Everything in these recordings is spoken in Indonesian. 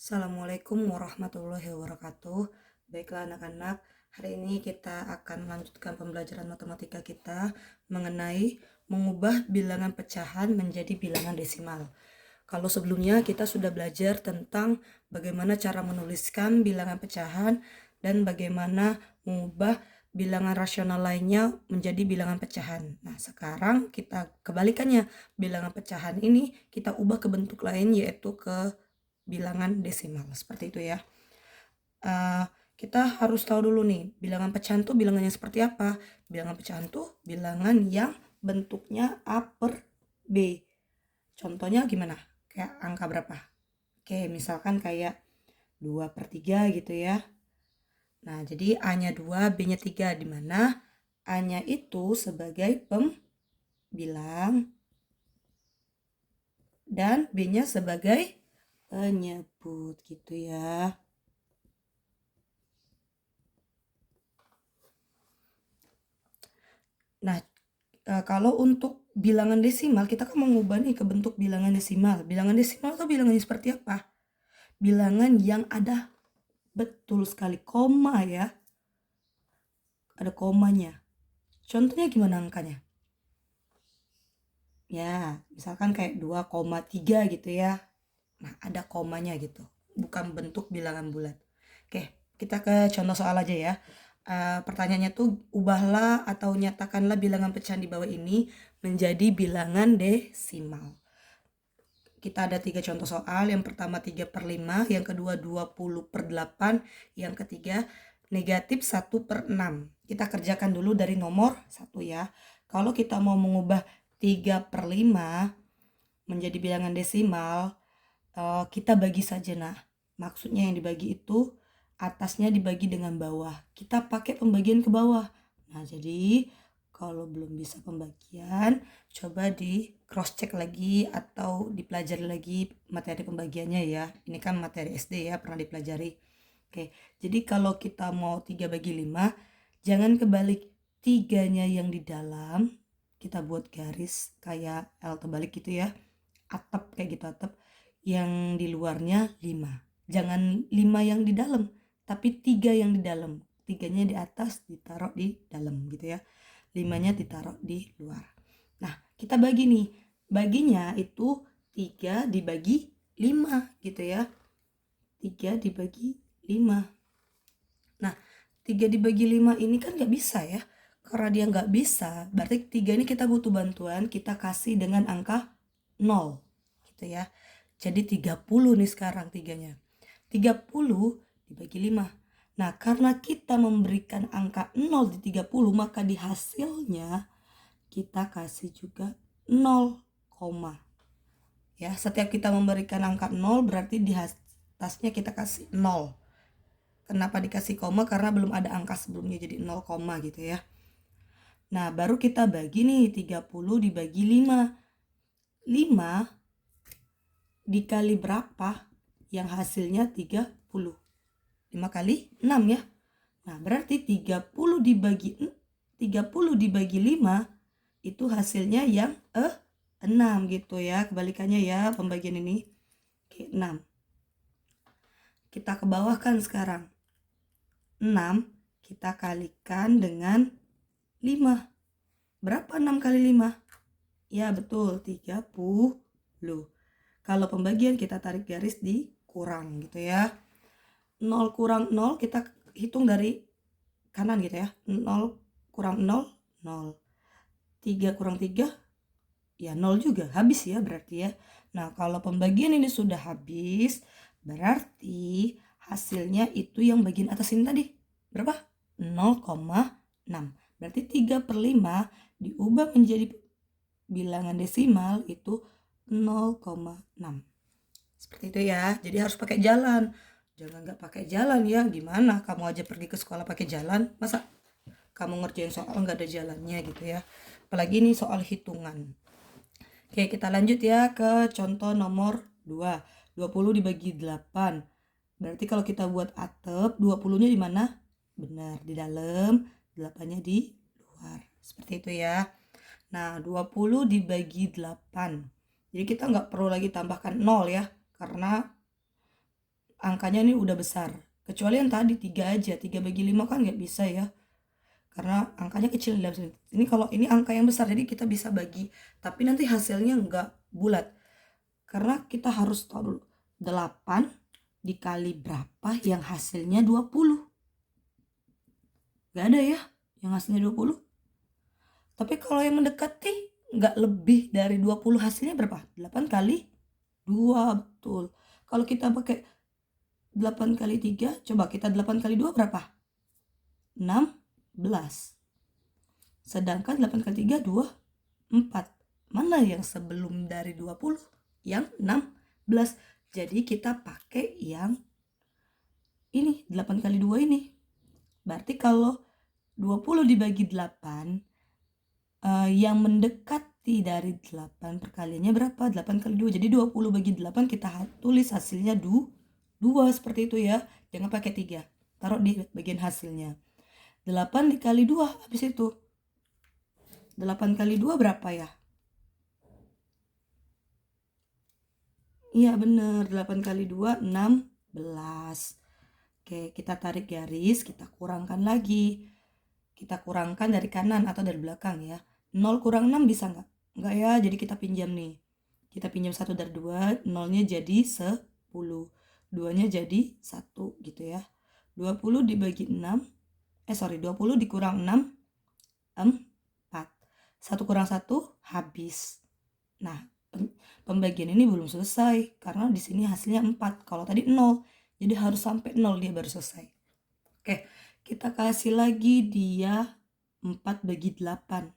Assalamualaikum warahmatullahi wabarakatuh. Baiklah anak-anak, hari ini kita akan melanjutkan pembelajaran matematika kita mengenai mengubah bilangan pecahan menjadi bilangan desimal. Kalau sebelumnya kita sudah belajar tentang bagaimana cara menuliskan bilangan pecahan dan bagaimana mengubah bilangan rasional lainnya menjadi bilangan pecahan. Nah, sekarang kita kebalikannya. Bilangan pecahan ini kita ubah ke bentuk lain, yaitu ke bilangan desimal. Seperti itu ya. Kita harus tahu dulu nih, bilangan pecahan tuh bilangannya seperti apa. Bilangan pecahan tuh bilangan yang bentuknya A per B. Contohnya gimana? Kayak angka berapa? Oke, misalkan kayak 2/3 gitu ya. Nah, jadi A-nya 2, B-nya 3, di mana A-nya itu sebagai pembilang dan B-nya sebagai penyebut gitu ya. Nah, kalau untuk bilangan desimal, kita kan mengubah nih ke bentuk bilangan desimal. Bilangan desimal itu bilangannya seperti apa? Bilangan yang ada, betul sekali, koma ya. Ada komanya. Contohnya gimana angkanya? Ya, misalkan kayak 2,3 gitu ya. Nah, ada komanya gitu. Bukan bentuk bilangan bulat. Oke, kita ke contoh soal aja ya. Pertanyaannya tuh, ubahlah atau nyatakanlah bilangan pecahan di bawah ini menjadi bilangan desimal. Kita ada 3 contoh soal. Yang pertama 3/5, yang kedua 20/8, yang ketiga negatif 1/6. Kita kerjakan dulu dari nomor 1 ya. Kalau kita mau mengubah 3/5 menjadi bilangan desimal, kita bagi saja. Nah, maksudnya yang dibagi itu atasnya dibagi dengan bawah. Kita pakai pembagian ke bawah. Nah, jadi kalau belum bisa pembagian, coba di cross check lagi atau dipelajari lagi materi pembagiannya ya. Ini kan materi SD ya, pernah dipelajari. Oke, jadi kalau kita mau 3/5, jangan kebalik. 3-nya yang di dalam, kita buat garis kayak L terbalik gitu ya. Atap kayak gitu, atap. Yang di luarnya 5. Jangan 5 yang di dalam, tapi 3 yang di dalam. 3-nya di atas, ditaruh di dalam gitu ya. 5-nya ditaruh di luar. Nah, kita bagi nih. Baginya itu 3 dibagi 5 gitu ya. 3 dibagi 5. Nah, 3 dibagi 5 ini kan gak bisa ya. Karena dia gak bisa, berarti 3 ini kita butuh bantuan. Kita kasih dengan angka 0 gitu ya. Jadi 30 nih sekarang 3-nya. 30 dibagi 5. Nah, karena kita memberikan angka 0 di 30, maka di hasilnya kita kasih juga 0, ya. Setiap kita memberikan angka 0 berarti di atasnya kita kasih 0. Kenapa dikasih koma? Karena belum ada angka sebelumnya, jadi 0, gitu ya. Nah, baru kita bagi nih, 30 dibagi 5. 5 dikali berapa? Yang hasilnya 30. 5 kali 6 ya. Nah, berarti 30 dibagi 5 itu hasilnya yang 6 gitu ya. Kebalikannya ya pembagian ini. Oke, 6. Kita ke bawah kan sekarang. 6 kita kalikan dengan 5. Berapa 6 kali 5? Ya betul, 30. Kalau pembagian kita tarik garis di kurang gitu ya. 0 kurang 0 kita hitung dari kanan gitu ya. 0 kurang 0, 0. 3 kurang 3, ya 0 juga. Habis ya berarti ya. Nah, kalau pembagian ini sudah habis, berarti hasilnya itu yang bagian atas ini tadi. Berapa? 0,6. Berarti 3/5 diubah menjadi bilangan desimal itu 0,6. Seperti itu ya. Jadi harus pakai jalan. Jangan nggak pakai jalan ya. Gimana kamu aja pergi ke sekolah pakai jalan? Masa kamu ngerjain soal nggak ada jalannya gitu ya. Apalagi ini soal hitungan. Oke, kita lanjut ya ke contoh nomor 2. 20 dibagi 8. Berarti kalau kita buat atep, 20-nya di mana? Benar, di dalam, 8-nya di luar. Seperti itu ya. Nah, 20 dibagi 8. Jadi kita nggak perlu lagi tambahkan 0 ya. Karena angkanya ini udah besar. Kecuali yang tadi 3 aja, 3 bagi 5 kan nggak bisa ya. Karena angkanya kecil dalam sini. Ini kalau ini angka yang besar, jadi kita bisa bagi. Tapi nanti hasilnya nggak bulat. Karena kita harus tahu dulu. 8 dikali berapa yang hasilnya 20. Nggak ada ya yang hasilnya 20. Tapi kalau yang mendekati nggak lebih dari 20 hasilnya berapa? 8 kali 2, betul. Kalau kita pakai 8 kali 3, coba kita 8 kali 2 berapa? 16. Sedangkan 8 kali 3, 2, 4. Mana yang sebelum dari 20? Yang 16. Jadi kita pakai yang ini, 8 kali 2 ini. Berarti kalau 20 dibagi 8, yang mendekati dari 8 perkaliannya berapa? 8 kali 2. Jadi 20 bagi 8 kita tulis hasilnya 2 seperti itu ya. Jangan pakai 3. Taruh di bagian hasilnya. 8 dikali 2 habis itu. 8 kali 2 berapa ya? Iya bener, 8 kali 2 16. Oke, kita tarik garis, kita kurangkan lagi. Kita kurangkan dari kanan atau dari belakang ya. 0 kurang 6 bisa nggak? Nggak ya, jadi kita pinjam nih. Kita pinjam 1 dari 2, 0-nya jadi 10. 2-nya jadi 1 gitu ya. 20 dibagi 6, 20 dikurang 6, 4. 1 kurang 1, habis. Nah, pembagian ini belum selesai, karena di sini hasilnya 4. Kalau tadi 0, jadi harus sampai 0 dia baru selesai. Oke, kita kasih lagi dia 4 bagi 8.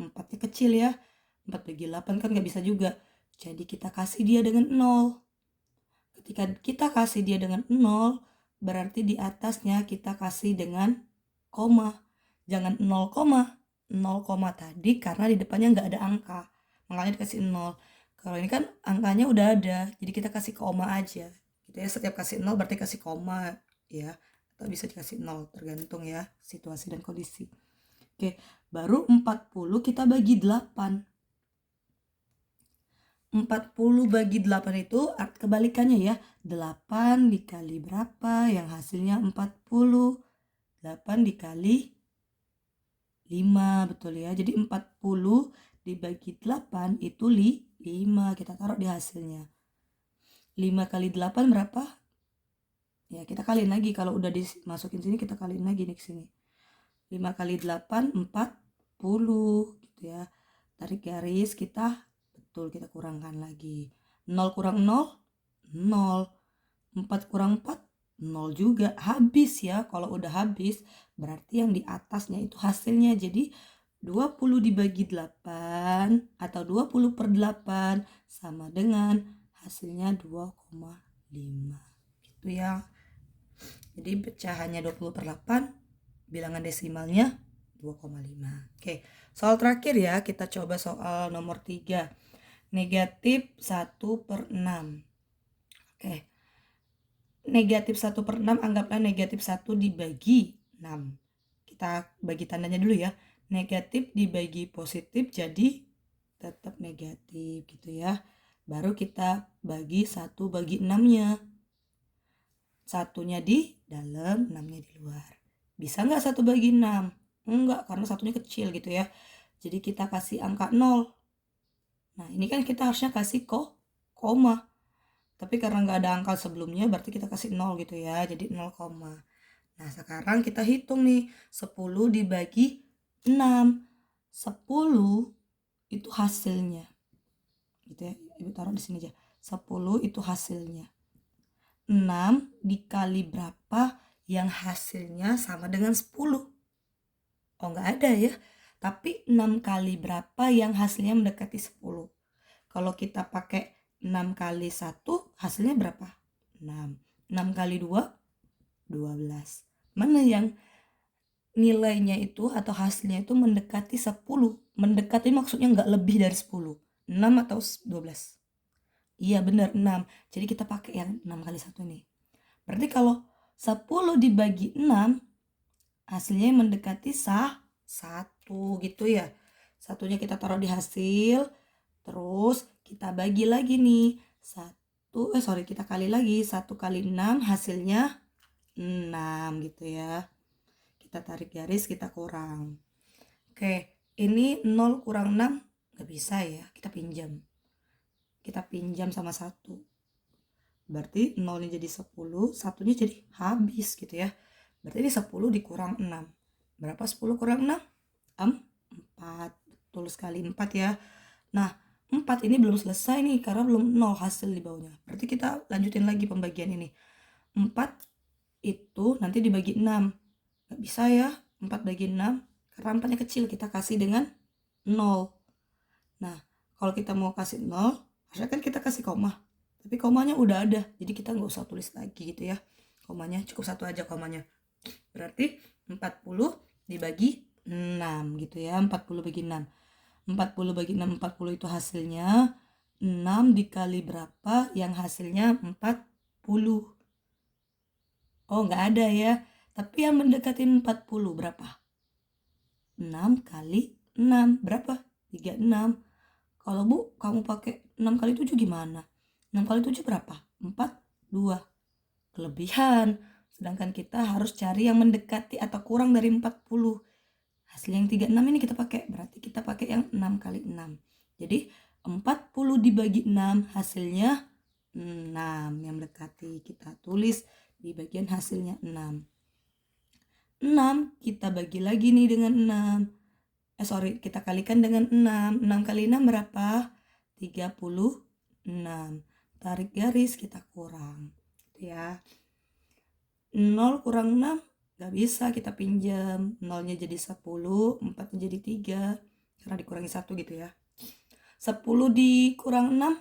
4-nya kecil ya. 4 bagi 8 kan nggak bisa juga. Jadi kita kasih dia dengan 0. Ketika kita kasih dia dengan 0, berarti di atasnya kita kasih dengan koma. Jangan 0, 0, tadi karena di depannya nggak ada angka. Makanya dikasih 0. Kalau ini kan angkanya udah ada, jadi kita kasih koma aja. Gitu ya, setiap kasih 0 berarti kasih koma ya. Atau bisa dikasih 0, tergantung ya situasi dan kondisi. Oke, baru 40 kita bagi 8. 40 bagi 8 itu kebalikannya ya. 8 dikali berapa yang hasilnya 40. 8 dikali 5, betul ya. Jadi 40 dibagi 8 itu 5. Kita taruh di hasilnya. 5 kali 8 berapa? Ya, kita kaliin lagi. Kalau udah dimasukin sini, kita kaliin lagi nih ke sini. 5 kali 8, 40 gitu ya. Tarik garis, kita kita kurangkan lagi. 0 kurang 0, 0. 4 kurang 4, 0 juga. Habis ya. Kalau udah habis, berarti yang di atasnya itu hasilnya. Jadi 20 dibagi 8 atau 20 per 8 sama dengan hasilnya 2,5. Gitu ya. Jadi pecahannya 20 per 8, bilangan desimalnya 2,5. Oke, soal terakhir ya, kita coba soal nomor 3. Negatif 1 per 6. Oke, negatif 1 per 6 anggaplah negatif 1 dibagi 6. Kita bagi tandanya dulu ya. Negatif dibagi positif jadi tetap negatif gitu ya. Baru kita bagi 1 bagi 6-nya. Satunya di dalam, 6-nya di luar. Bisa nggak 1 bagi 6? Enggak, karena satunya kecil gitu ya. Jadi kita kasih angka 0. Nah, ini kan kita harusnya kasih koma. Tapi karena nggak ada angka sebelumnya, berarti kita kasih 0 gitu ya. Jadi 0, nah, sekarang kita hitung nih. 10 dibagi 6. 10 itu hasilnya. Gitu ya. Ibu taruh di sini aja. 10 itu hasilnya. 6 dikali berapa yang hasilnya sama dengan 10? Oh, nggak ada ya. Tapi 6 kali berapa yang hasilnya mendekati 10? Kalau kita pakai 6 kali 1, hasilnya berapa? 6. 6 kali 2, 12. Mana yang nilainya itu atau hasilnya itu mendekati 10? Mendekati maksudnya nggak lebih dari 10. 6 atau 12? Iya benar 6. Jadi kita pakai yang 6 kali 1 nih. Berarti kalau 10 dibagi 6, hasilnya mendekati 1 gitu ya. Satunya kita taruh di hasil. Terus kita bagi lagi nih. kita kali lagi 1 kali 6 hasilnya 6 gitu ya. Kita tarik garis, kita kurang. Oke, ini 0 kurang 6 nggak bisa ya, kita pinjam sama 1. Berarti 0-nya jadi 10, 1-nya jadi habis gitu ya. Berarti ini 10 dikurang 6. Berapa 10 kurang 6? 4. Betul sekali 4 ya. Nah, 4 ini belum selesai nih karena belum 0 hasil di bawahnya. Berarti kita lanjutin lagi pembagian ini. 4 itu nanti dibagi 6. Nggak bisa ya, 4 bagi 6. Karena 4-nya kecil, kita kasih dengan 0. Nah, kalau kita mau kasih 0, harusnya kan kita kasih koma. Tapi komanya udah ada, jadi kita nggak usah tulis lagi gitu ya. Komanya cukup 1 aja komanya. Berarti 40 dibagi 6 gitu ya, 40 bagi 6. 40 bagi 6, 40 itu hasilnya 6 dikali berapa yang hasilnya 40. Oh, nggak ada ya. Tapi yang mendekati 40 berapa? 6 kali 6 berapa? 36. Kalau Bu, kamu pakai 6 kali 7 gimana? 6 kali 7 berapa? 42. Kelebihan. Sedangkan kita harus cari yang mendekati atau kurang dari 40. Hasil yang 36 ini kita pakai. Berarti kita pakai yang 6 kali 6. Jadi 40 dibagi 6 hasilnya 6. Yang mendekati kita tulis di bagian hasilnya 6. 6 kita bagi lagi nih dengan 6. Kita kalikan dengan 6. 6 kali 6 berapa? 36. Tarik garis, kita kurang. Ya. 0 kurang 6 gak bisa, kita pinjam. 0-nya jadi 10, 4-nya jadi 3. Karena dikurangi 1 gitu ya. 10 dikurang 6,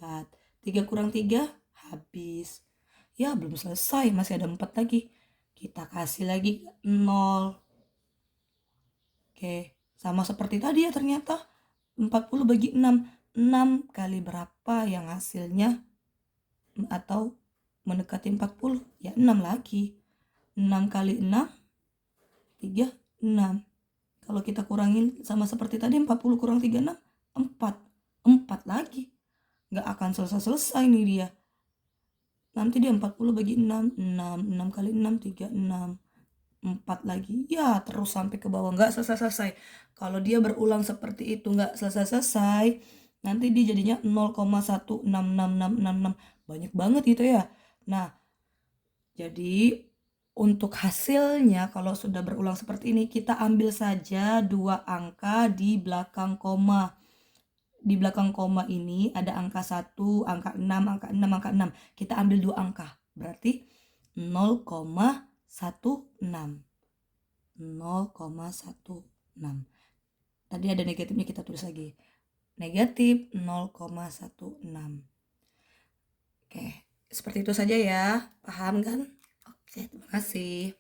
4. 3 kurang 3, habis. Ya, belum selesai, masih ada 4 lagi. Kita kasih lagi 0. Oke, sama seperti tadi ya ternyata. 40 bagi 6. 6 kali berapa yang hasilnya atau mendekati 40? Ya 6 lagi. 6 kali 6, 36. Kalau kita kurangin sama seperti tadi, 40 kurang 36, 4. 4 lagi. Nggak akan selesai-selesai nih dia. Nanti dia 40 bagi 6, 6. 6 kali 6, 36. 4 lagi. Ya, terus sampai ke bawah. Nggak selesai-selesai. Kalau dia berulang seperti itu, nggak selesai-selesai, nanti dia jadinya 0,1666666. Banyak banget gitu ya. Nah, jadi untuk hasilnya kalau sudah berulang seperti ini, kita ambil saja 2 angka di belakang koma. Di belakang koma ini ada angka 1, angka 6, angka 6, angka 6. Kita ambil 2 angka. Berarti 0,16. 0,16. Tadi ada negatifnya, kita tulis lagi. Negatif 0,16. Oke, seperti itu saja ya. Paham kan? Oke, terima kasih.